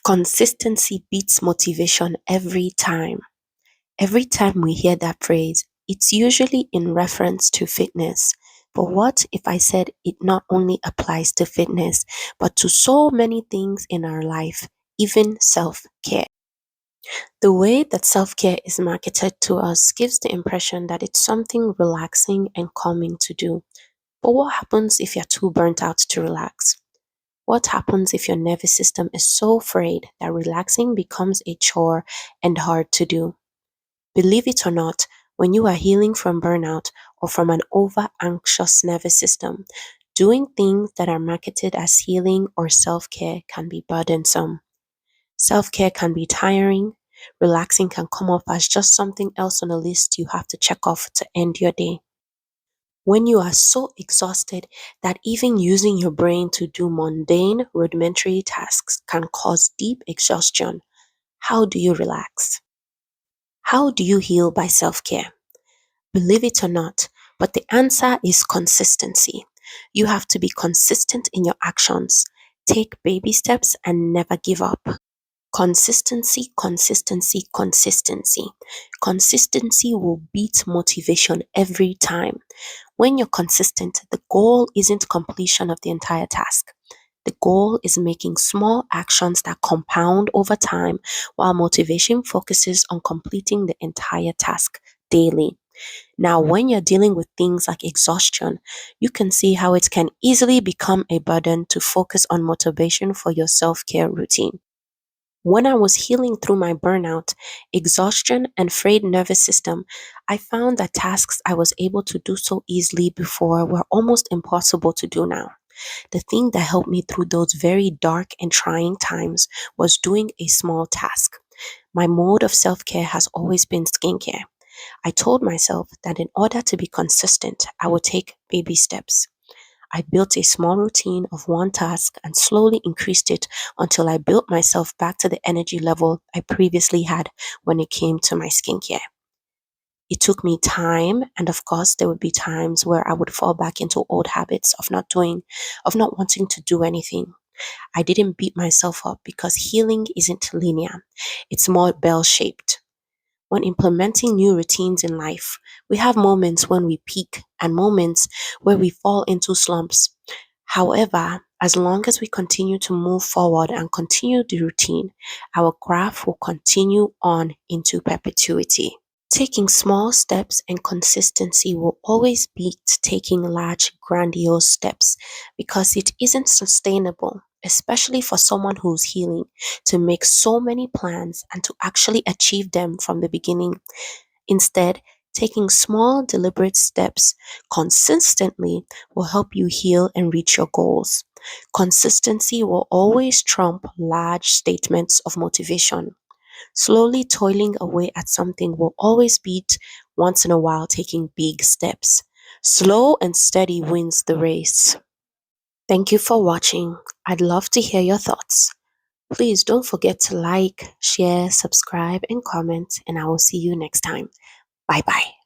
Consistency beats motivation every time. Every time we hear that phrase, it's usually in reference to fitness. But what if I said it not only applies to fitness, but to so many things in our life, even self care? The way that self care is marketed to us gives the impression that it's something relaxing and calming to do. But what happens if you're too burnt out to relax? What happens if your nervous system is so frayed that relaxing becomes a chore and hard to do? Believe it or not, when you are healing from burnout or from an over anxious nervous system, doing things that are marketed as healing or self care can be burdensome. Self care can be tiring. Relaxing can come off as just something else on a list you have to check off to end your day. When you are so exhausted that even using your brain to do mundane, rudimentary tasks can cause deep exhaustion, how do you relax? How do you heal by self care? Believe it or not, but the answer is consistency. You have to be consistent in your actions. Take baby steps and never give up. Consistency, consistency, consistency. Consistency will beat motivation every time. When you're consistent, the goal isn't completion of the entire task. The goal is making small actions that compound over time, while motivation focuses on completing the entire task daily. Now, when you're dealing with things like exhaustion, you can see how it can easily become a burden to focus on motivation for your self care routine. When I was healing through my burnout, exhaustion, and frayed nervous system, I found that tasks I was able to do so easily before were almost impossible to do now. The thing that helped me through those very dark and trying times was doing a small task. My mode of self care has always been skincare. I told myself that in order to be consistent, I would take baby steps. I built a small routine of one task and slowly increased it until I built myself back to the energy level I previously had when it came to my skincare. It took me time, and of course, there would be times where I would fall back into old habits of not wanting to do anything. I didn't beat myself up because healing isn't linear, it's more bell shaped. When implementing new routines in life, we have moments when we peak and moments where we fall into slumps. However, as long as we continue to move forward and continue the routine, our graph will continue on into perpetuity. Taking small steps and consistency will always beat taking large, grandiose steps because it isn't sustainable, especially for someone who's healing, to make so many plans and to actually achieve them from the beginning. Instead, taking small, deliberate steps consistently will help you heal and reach your goals. Consistency will always trump large statements of motivation. Slowly toiling away at something will always beat once in a while taking big steps. Slow and steady wins the race. Thank you for watching. I'd love to hear your thoughts. Please don't forget to like, share, subscribe, and comment, and I will see you next time. Bye bye.